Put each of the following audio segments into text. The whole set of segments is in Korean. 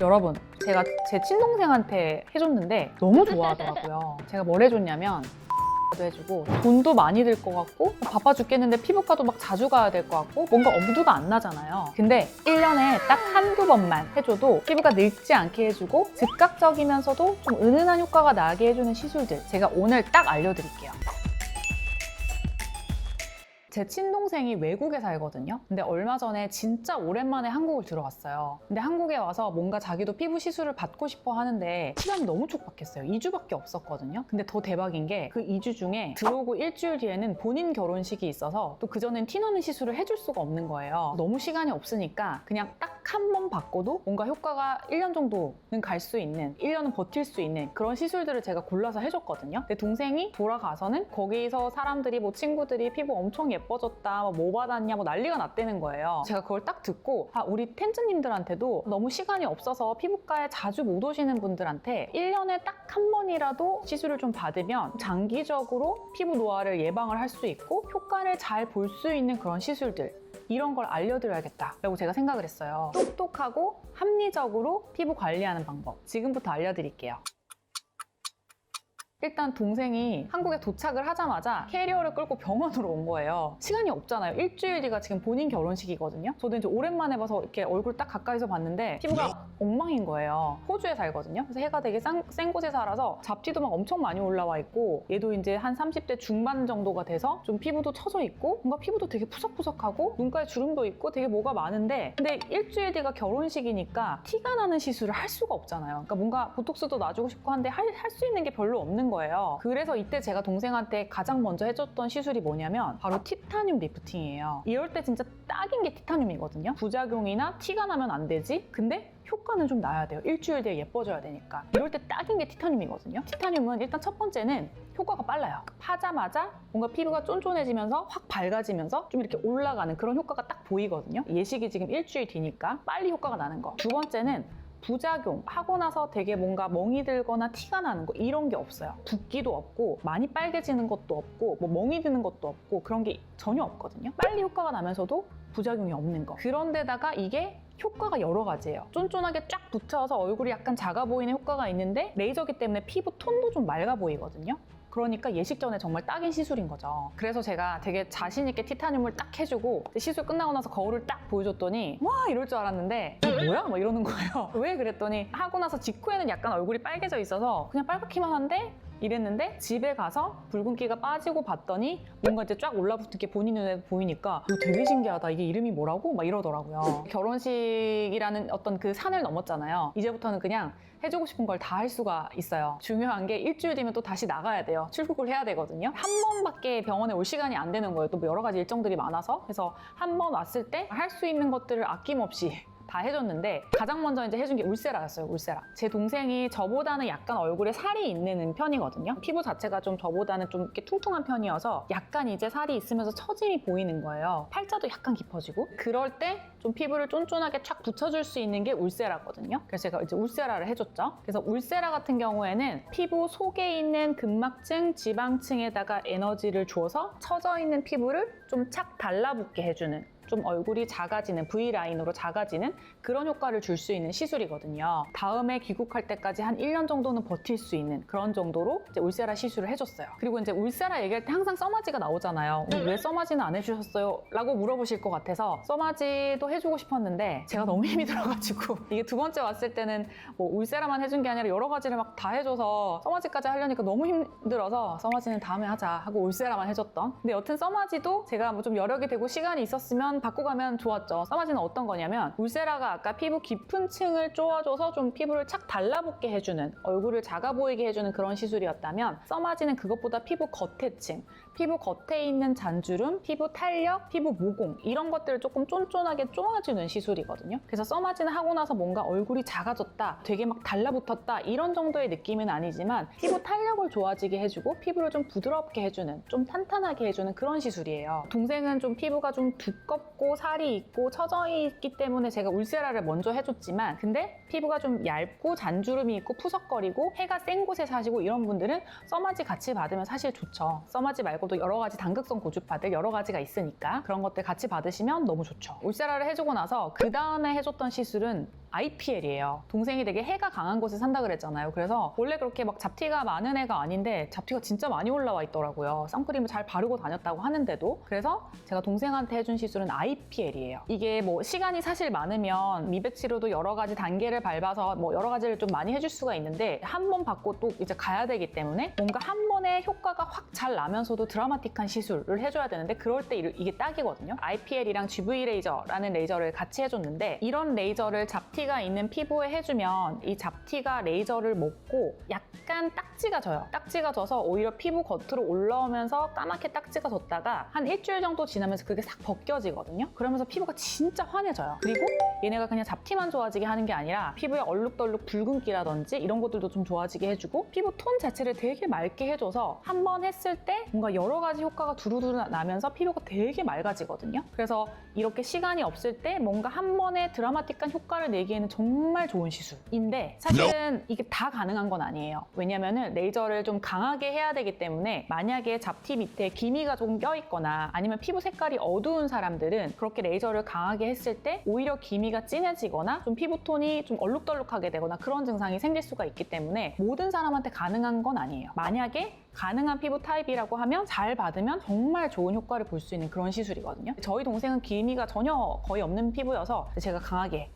여러분, 제가 제 친동생한테 해줬는데 너무 좋아하더라고요. 제가 뭘 해줬냐면 도 해주고 돈도 많이 들 것 같고 바빠 죽겠는데 피부과도 막 자주 가야 될 것 같고 뭔가 엄두가 안 나잖아요. 근데 1년에 딱 한두 번만 해줘도 피부가 늙지 않게 해주고 즉각적이면서도 좀 은은한 효과가 나게 해주는 시술들 제가 오늘 딱 알려드릴게요. 제 친동생이 외국에 살거든요. 근데 얼마 전에 진짜 오랜만에 한국을 들어왔어요. 근데 한국에 와서 뭔가 자기도 피부 시술을 받고 싶어 하는데 시간이 너무 촉박했어요. 2주밖에 없었거든요. 근데 더 대박인 게 그 2주 중에 들어오고 일주일 뒤에는 본인 결혼식이 있어서 또 그전엔 티나는 시술을 해줄 수가 없는 거예요. 너무 시간이 없으니까 그냥 딱 한 번 받고도 뭔가 효과가 1년 정도는 갈 수 있는, 1년은 버틸 수 있는 그런 시술들을 제가 골라서 해줬거든요. 근데 동생이 돌아가서는 거기서 사람들이 뭐 친구들이 피부 엄청 예뻐졌다, 뭐 받았냐, 뭐 난리가 났다는 거예요. 제가 그걸 딱 듣고 우리 텐즈님들한테도 너무 시간이 없어서 피부과에 자주 못 오시는 분들한테 1년에 딱 한 번이라도 시술을 좀 받으면 장기적으로 피부 노화를 예방을 할 수 있고 효과를 잘 볼 수 있는 그런 시술들 이런 걸 알려드려야겠다 라고 제가 생각을 했어요. 똑똑하고 합리적으로 피부 관리하는 방법 지금부터 알려드릴게요. 일단 동생이 한국에 도착을 하자마자 캐리어를 끌고 병원으로 온 거예요. 시간이 없잖아요. 일주일 뒤가 지금 본인 결혼식이거든요. 저도 이제 오랜만에 봐서 이렇게 얼굴 딱 가까이서 봤는데 피부가 엉망인 거예요. 호주에 살거든요. 그래서 해가 되게 센 곳에 살아서 잡티도 막 엄청 많이 올라와 있고 얘도 이제 한 30대 중반 정도가 돼서 좀 피부도 처져 있고 뭔가 피부도 되게 푸석푸석하고 눈가에 주름도 있고 되게 뭐가 많은데 근데 일주일 뒤가 결혼식이니까 티가 나는 시술을 할 수가 없잖아요. 그러니까 뭔가 보톡스도 놔주고 싶고 한데 할 수 있는 게 별로 없는 거예요. 그래서 이때 제가 동생한테 가장 먼저 해줬던 시술이 뭐냐면 바로 티타늄 리프팅이에요. 이럴 때 진짜 딱인 게 티타늄이거든요. 부작용이나 티가 나면 안 되지? 근데 효과는 좀 나야 돼요. 일주일 뒤에 예뻐져야 되니까. 이럴 때 딱인 게 티타늄이거든요. 티타늄은 일단 첫 번째는 효과가 빨라요. 파자마자 뭔가 피부가 쫀쫀해지면서 확 밝아지면서 좀 이렇게 올라가는 그런 효과가 딱 보이거든요. 예식이 지금 일주일 뒤니까 빨리 효과가 나는 거. 두 번째는 부작용 하고 나서 되게 뭔가 멍이 들거나 티가 나는 거 이런 게 없어요. 붓기도 없고 많이 빨개지는 것도 없고 뭐 멍이 드는 것도 없고 그런 게 전혀 없거든요. 빨리 효과가 나면서도 부작용이 없는 거. 그런데다가 이게 효과가 여러 가지예요. 쫀쫀하게 쫙 붙여서 얼굴이 약간 작아 보이는 효과가 있는데 레이저기 때문에 피부 톤도 좀 맑아 보이거든요. 그러니까 예식 전에 정말 딱인 시술인 거죠. 그래서 제가 되게 자신 있게 티타늄을 딱 해주고 시술 끝나고 나서 거울을 딱 보여줬더니 와 이럴 줄 알았는데 뭐야? 막 이러는 거예요. 왜 그랬더니 하고 나서 직후에는 약간 얼굴이 빨개져 있어서 그냥 빨갛기만 한데 이랬는데 집에 가서 붉은기가 빠지고 봤더니 뭔가 이제 쫙 올라붙은 게 본인 눈에 보이니까 이거 되게 신기하다. 이게 이름이 뭐라고? 막 이러더라고요. 결혼식이라는 어떤 그 산을 넘었잖아요. 이제부터는 그냥 해주고 싶은 걸 다 할 수가 있어요. 중요한 게 일주일 뒤면 또 다시 나가야 돼요. 출국을 해야 되거든요. 한 번밖에 병원에 올 시간이 안 되는 거예요. 또 뭐 여러 가지 일정들이 많아서. 그래서 한 번 왔을 때 할 수 있는 것들을 아낌없이 다 해줬는데 가장 먼저 이제 해준 게 울세라였어요. 울세라. 제 동생이 저보다는 약간 얼굴에 살이 있는 편이거든요. 피부 자체가 좀 저보다는 좀 이렇게 퉁퉁한 편이어서 약간 이제 살이 있으면서 처짐이 보이는 거예요. 팔자도 약간 깊어지고 그럴 때 좀 피부를 쫀쫀하게 촥 붙여줄 수 있는 게 울세라거든요. 그래서 제가 이제 울세라를 해줬죠. 그래서 울세라 같은 경우에는 피부 속에 있는 근막층, 지방층에다가 에너지를 줘서 처져 있는 피부를 좀 착 달라붙게 해주는 좀 얼굴이 작아지는 V라인으로 작아지는 그런 효과를 줄 수 있는 시술이거든요. 다음에 귀국할 때까지 한 1년 정도는 버틸 수 있는 그런 정도로 이제 울세라 시술을 해줬어요. 그리고 이제 울세라 얘기할 때 항상 써마지가 나오잖아요. 왜 써마지는 안 해주셨어요? 라고 물어보실 것 같아서 써마지도 해주고 싶었는데 제가 너무 힘이 들어가지고 이게 두 번째 왔을 때는 뭐 울세라만 해준 게 아니라 여러 가지를 막 다 해줘서 써마지까지 하려니까 너무 힘들어서 써마지는 다음에 하자 하고 울세라만 해줬던. 근데 여튼 써마지도 제가 뭐 좀 여력이 되고 시간이 있었으면 받고 가면 좋았죠. 써마지는 어떤 거냐면 울세라가 아까 피부 깊은 층을 쪼아줘서 좀 피부를 착 달라붙게 해주는 얼굴을 작아 보이게 해주는 그런 시술이었다면 써마지는 그것보다 피부 겉에 층, 피부 겉에 있는 잔주름, 피부 탄력, 피부 모공 이런 것들을 조금 쫀쫀하게 쪼아주는 시술이거든요. 그래서 써마지는 하고 나서 뭔가 얼굴이 작아졌다, 되게 막 달라붙었다 이런 정도의 느낌은 아니지만 피부 탄력을 좋아지게 해주고 피부를 좀 부드럽게 해주는, 좀 탄탄하게 해주는 그런 시술이에요. 동생은 좀 피부가 좀 두껍고 살이 있고 처져 있기 때문에 제가 울세라를 먼저 해줬지만 근데 피부가 좀 얇고 잔주름이 있고 푸석거리고 해가 센 곳에 사시고 이런 분들은 써마지 같이 받으면 사실 좋죠. 써마지 말고도 여러 가지 당극성 고주파들 여러 가지가 있으니까 그런 것들 같이 받으시면 너무 좋죠. 울세라를 해주고 나서 그 다음에 해줬던 시술은 IPL이에요. 동생이 되게 해가 강한 곳에 산다 그랬잖아요. 그래서 원래 그렇게 막 잡티가 많은 애가 아닌데 잡티가 진짜 많이 올라와 있더라고요. 선크림을 잘 바르고 다녔다고 하는데도. 그래서 제가 동생한테 해준 시술은 IPL이에요. 이게 뭐 시간이 사실 많으면 미백 치료도 여러 가지 단계를 밟아서 뭐 여러 가지를 좀 많이 해줄 수가 있는데 한 번 받고 또 이제 가야 되기 때문에 뭔가 한 번에 효과가 확 잘 나면서도 드라마틱한 시술을 해줘야 되는데 그럴 때 이게 딱이거든요. IPL이랑 GV 레이저라는 레이저를 같이 해줬는데 이런 레이저를 잡티가 있는 피부에 해주면 이 잡티가 레이저를 먹고 약간 딱지가 져요. 딱지가 져서 오히려 피부 겉으로 올라오면서 까맣게 딱지가 졌다가 한 일주일 정도 지나면서 그게 싹 벗겨지거든요. 그러면서 피부가 진짜 환해져요. 그리고 얘네가 그냥 잡티만 좋아지게 하는 게 아니라 피부에 얼룩덜룩 붉은기라든지 이런 것들도 좀 좋아지게 해주고 피부 톤 자체를 되게 맑게 해줘서 한 번 했을 때 뭔가 여러 가지 효과가 두루두루 나면서 피부가 되게 맑아지거든요. 그래서 이렇게 시간이 없을 때 뭔가 한 번에 드라마틱한 효과를 내기에는 정말 좋은 시술인데 사실은 이게 다 가능한 건 아니에요. 왜냐면은 레이저를 좀 강하게 해야 되기 때문에 만약에 잡티 밑에 기미가 좀 껴있거나 아니면 피부 색깔이 어두운 사람들은 그렇게 레이저를 강하게 했을 때 오히려 기미가 진해지거나 좀 피부톤이 좀 얼룩덜룩하게 되거나 그런 증상이 생길 수가 있기 때문에 모든 사람한테 가능한 건 아니에요. 만약에 가능한 피부 타입이라고 하면 잘 받으면 정말 좋은 효과를 볼 수 있는 그런 시술이거든요. 저희 동생은 기미가 전혀 거의 없는 피부여서 제가 강하게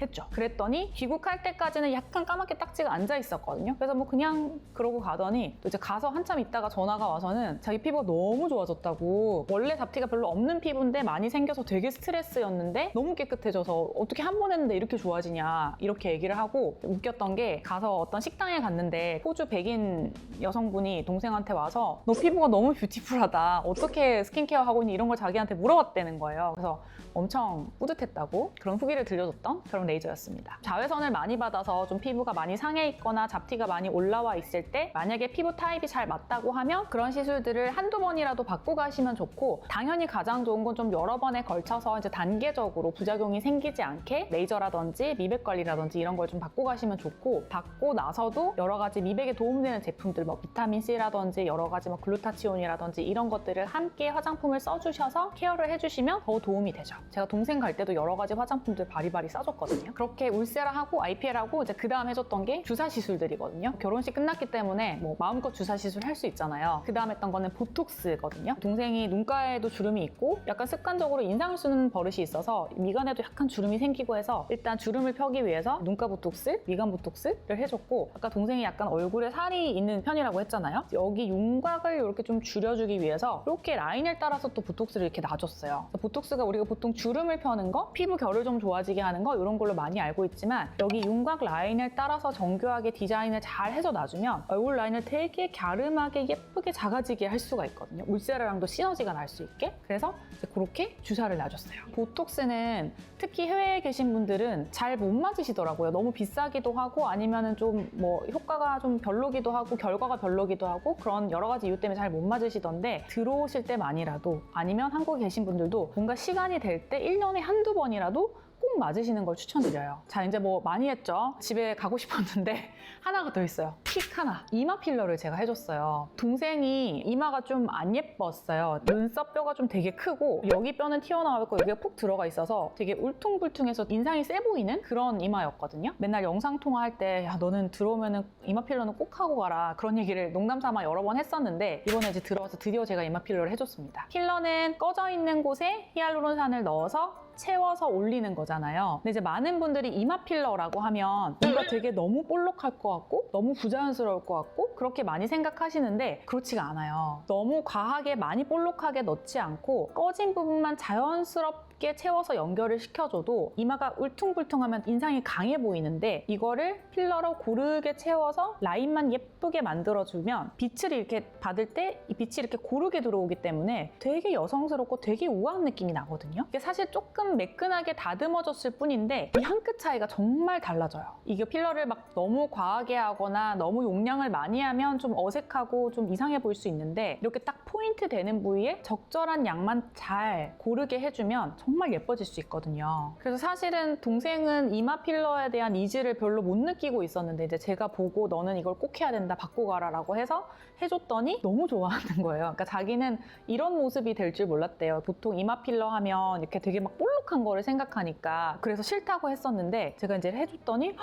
했죠. 그랬더니 귀국할 때까지는 약간 까맣게 딱지가 앉아 있었거든요. 그래서 뭐 그냥 그러고 가더니 또 이제 가서 한참 있다가 전화가 와서는 자기 피부가 너무 좋아졌다고, 원래 잡티가 별로 없는 피부인데 많이 생겨서 되게 스트레스였는데 너무 깨끗해져서 어떻게 한 번 했는데 이렇게 좋아지냐 이렇게 얘기를 하고, 웃겼던 게 가서 어떤 식당에 갔는데 호주 백인 여성분이 동생한테 와서 너 피부가 너무 뷰티풀하다, 어떻게 스킨케어 하고 있니, 이런 걸 자기한테 물어봤다는 거예요. 그래서 엄청 뿌듯했다고 그런 후기를 들려줬던 그런 레이저였습니다. 자외선을 많이 받아서 좀 피부가 많이 상해 있거나 잡티가 많이 올라와 있을 때 만약에 피부 타입이 잘 맞다고 하면 그런 시술들을 한두 번이라도 받고 가시면 좋고, 당연히 가장 좋은 건 좀 여러 번에 걸쳐서 이제 단계적으로 부작용이 생기지 않게 레이저라든지 미백 관리라든지 이런 걸 좀 받고 가시면 좋고, 받고 나서도 여러 가지 미백에 도움되는 제품들 뭐 비타민 C라든지 여러 가지 뭐 글루타치온이라든지 이런 것들을 함께 화장품을 써주셔서 케어를 해주시면 더 도움이 되죠. 제가 동생 갈 때도 여러 가지 화장품들 바리바리 싸줬거든요. 그렇게 울세라하고 IPL하고 이제 그 다음 해줬던 게 주사 시술들이거든요. 결혼식 끝났기 때문에 뭐 마음껏 주사 시술 할 수 있잖아요. 그 다음 했던 거는 보톡스거든요. 동생이 눈가에도 주름이 있고 약간 습관적으로 인상을 쓰는 버릇이 있어서 미간에도 약간 주름이 생기고 해서 일단 주름을 펴기 위해서 눈가 보톡스, 미간 보톡스를 해줬고, 아까 동생이 약간 얼굴에 살이 있는 편이라고 했잖아요. 여기 윤곽을 이렇게 좀 줄여주기 위해서 이렇게 라인을 따라서 또 보톡스를 이렇게 놔줬어요. 보톡스가 우리가 보통 주름을 펴는 거, 피부 결을 좀 좋아지게 하는 거 이런 걸로 많이 알고 있지만 여기 윤곽 라인을 따라서 정교하게 디자인을 잘 해서 놔주면 얼굴 라인을 되게 갸름하게 예쁘게 작아지게 할 수가 있거든요. 울세라랑도 시너지가 날 수 있게. 그래서 이제 그렇게 주사를 놔줬어요. 보톡스는 특히 해외에 계신 분들은 잘 못 맞으시더라고요. 너무 비싸기도 하고 아니면은 좀 뭐 효과가 좀 별로기도 하고 결과가 별로기도 하고 그런 여러 가지 이유 때문에 잘 못 맞으시던데, 들어오실 때만이라도 아니면 한국에 계신 분들도 뭔가 시간이 될 때 1년에 한두 번이라도 꼭 맞으시는 걸 추천드려요. 자, 이제 뭐 많이 했죠. 집에 가고 싶었는데 하나가 더 있어요. 픽 하나. 이마 필러를 제가 해줬어요. 동생이 이마가 좀 안 예뻤어요. 눈썹 뼈가 좀 되게 크고 여기 뼈는 튀어나와 있고 여기가 푹 들어가 있어서 되게 울퉁불퉁해서 인상이 세 보이는 그런 이마였거든요. 맨날 영상통화할 때 야, 너는 들어오면은 이마 필러는 꼭 하고 가라, 그런 얘기를 농담삼아 여러 번 했었는데 이번에 이제 들어와서 드디어 제가 이마 필러를 해줬습니다. 필러는 꺼져 있는 곳에 히알루론산을 넣어서 채워서 올리는 거잖아요. 근데 이제 많은 분들이 이마 필러라고 하면 뭔가 되게 너무 볼록할 것 같고 너무 부자연스러울 것 같고 그렇게 많이 생각하시는데 그렇지가 않아요. 너무 과하게 많이 볼록하게 넣지 않고 꺼진 부분만 자연스럽게 채워서 연결을 시켜줘도 이마가 울퉁불퉁하면 인상이 강해 보이는데, 이거를 필러로 고르게 채워서 라인만 예쁘게 만들어주면 빛을 이렇게 받을 때 이 빛이 이렇게 고르게 들어오기 때문에 되게 여성스럽고 되게 우아한 느낌이 나거든요. 이게 사실 조금 매끈하게 다듬어졌을 뿐인데 이 한 끗 차이가 정말 달라져요. 이게 필러를 막 너무 과하게 하거나 너무 용량을 많이 하면 좀 어색하고 좀 이상해 보일 수 있는데 이렇게 딱 포인트 되는 부위에 적절한 양만 잘 고르게 해주면 정말 예뻐질 수 있거든요. 그래서 사실은 동생은 이마 필러에 대한 니즈를 별로 못 느끼고 있었는데 이제 제가 보고 너는 이걸 꼭 해야 된다, 바꾸고 가라 라고 해서 해줬더니 너무 좋아하는 거예요. 그러니까 자기는 이런 모습이 될 줄 몰랐대요. 보통 이마 필러 하면 이렇게 되게 막 볼록한 거를 생각하니까 그래서 싫다고 했었는데 제가 이제 해줬더니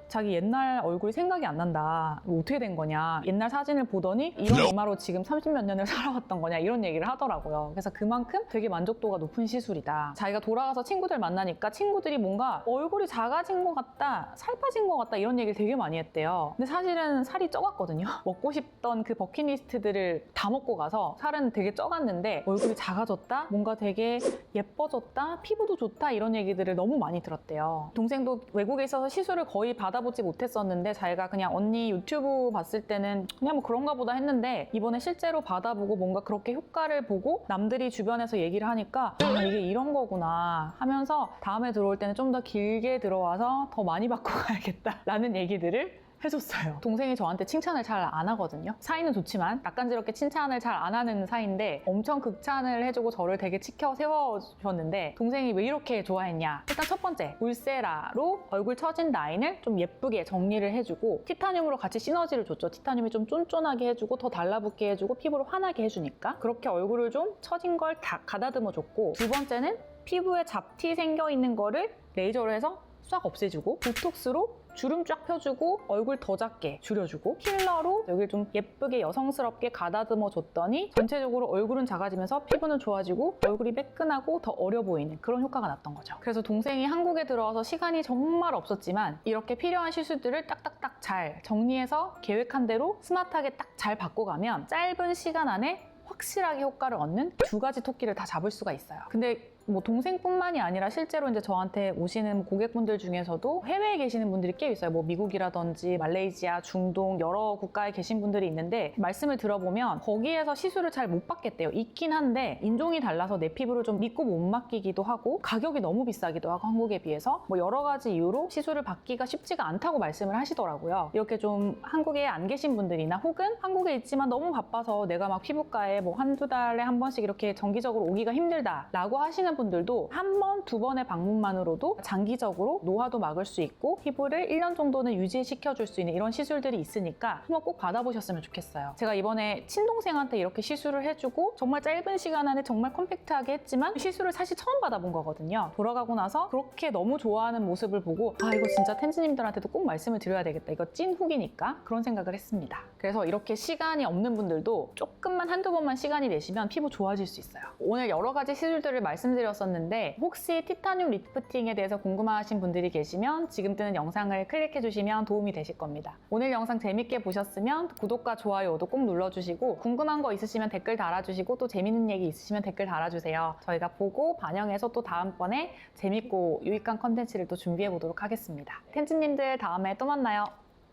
자기 옛날 얼굴이 생각이 안 난다. 어떻게 된 거냐. 옛날 사진을 보더니 이런 이마로 지금 30몇 년을 살아왔던 거냐 이런 얘기를 하더라고요. 그래서 그만큼 되게 만족도가 높은 시술이다. 자기가 돌아가서 친구들 만나니까 친구들이 뭔가 얼굴이 작아진 것 같다, 살 빠진 것 같다 이런 얘기를 되게 많이 했대요. 근데 사실은 살이 쪄갔거든요. 먹고 싶던 그 버킷리스트들을 다 먹고 가서 살은 되게 쪄갔는데 얼굴이 작아졌다, 뭔가 되게 예뻐졌다, 피부도 좋다 이런 얘기들을 너무 많이 들었대요. 동생도 외국에 있어서 시술을 거의 받아보지 못했었는데 자기가 그냥 언니 유튜브 봤을 때는 그냥 뭐 그런가 보다 했는데 이번에 실제로 받아보고 뭔가 그렇게 효과를 보고 남들이 주변에서 얘기를 하니까 아, 이게 이런 거구나 하면서 다음에 들어올 때는 좀 더 길게 들어와서 더 많이 받고 가야겠다 라는 얘기들을 해줬어요. 동생이 저한테 칭찬을 잘 안 하거든요. 사이는 좋지만 낯간지럽게 칭찬을 잘 안 하는 사이인데 엄청 극찬을 해주고 저를 되게 치켜 세워주셨는데 동생이 왜 이렇게 좋아했냐. 일단 첫 번째, 울세라로 얼굴 처진 라인을 좀 예쁘게 정리를 해주고 티타늄으로 같이 시너지를 줬죠. 티타늄이 좀 쫀쫀하게 해주고 더 달라붙게 해주고 피부를 환하게 해주니까 그렇게 얼굴을 좀 처진 걸 다 가다듬어 줬고, 두 번째는 피부에 잡티 생겨 있는 거를 레이저로 해서 싹 없애주고 보톡스로 주름 쫙 펴주고 얼굴 더 작게 줄여주고 필러로 여기를 좀 예쁘게 여성스럽게 가다듬어 줬더니 전체적으로 얼굴은 작아지면서 피부는 좋아지고 얼굴이 매끈하고 더 어려 보이는 그런 효과가 났던 거죠. 그래서 동생이 한국에 들어와서 시간이 정말 없었지만 이렇게 필요한 시술들을 딱딱딱 잘 정리해서 계획한 대로 스마트하게 딱 잘 바꿔가면 짧은 시간 안에 확실하게 효과를 얻는 두 가지 토끼를 다 잡을 수가 있어요. 근데 뭐 동생뿐만이 아니라 실제로 이제 저한테 오시는 고객분들 중에서도 해외에 계시는 분들이 꽤 있어요. 뭐 미국이라든지 말레이시아, 중동 여러 국가에 계신 분들이 있는데 말씀을 들어보면 거기에서 시술을 잘 못 받겠대요. 있긴 한데 인종이 달라서 내 피부를 좀 믿고 못 맡기기도 하고 가격이 너무 비싸기도 하고 한국에 비해서 뭐 여러 가지 이유로 시술을 받기가 쉽지가 않다고 말씀을 하시더라고요. 이렇게 좀 한국에 안 계신 분들이나 혹은 한국에 있지만 너무 바빠서 내가 막 피부과에 뭐 한두 달에 한 번씩 이렇게 정기적으로 오기가 힘들다라고 하시는 분들도 한 번, 두 번의 방문만으로도 장기적으로 노화도 막을 수 있고 피부를 1년 정도는 유지시켜줄 수 있는 이런 시술들이 있으니까 한번 꼭 받아보셨으면 좋겠어요. 제가 이번에 친동생한테 이렇게 시술을 해주고 정말 짧은 시간 안에 정말 컴팩트하게 했지만 시술을 사실 처음 받아본 거거든요. 돌아가고 나서 그렇게 너무 좋아하는 모습을 보고 아 이거 진짜 텐즈님들한테도 꼭 말씀을 드려야 되겠다. 이거 찐 후기니까 그런 생각을 했습니다. 그래서 이렇게 시간이 없는 분들도 조금만 한두 번만 시간이 내시면 피부 좋아질 수 있어요. 오늘 여러 가지 시술들을 말씀드렸었는데 혹시 티타늄 리프팅에 대해서 궁금하신 분들이 계시면 지금 뜨는 영상을 클릭해 주시면 도움이 되실 겁니다. 오늘 영상 재밌게 보셨으면 구독과 좋아요도 꼭 눌러주시고 궁금한 거 있으시면 댓글 달아주시고 또 재밌는 얘기 있으시면 댓글 달아주세요. 저희가 보고 반영해서 또 다음번에 재밌고 유익한 컨텐츠를 또 준비해 보도록 하겠습니다. 텐즈님들 다음에 또 만나요.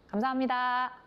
감사합니다.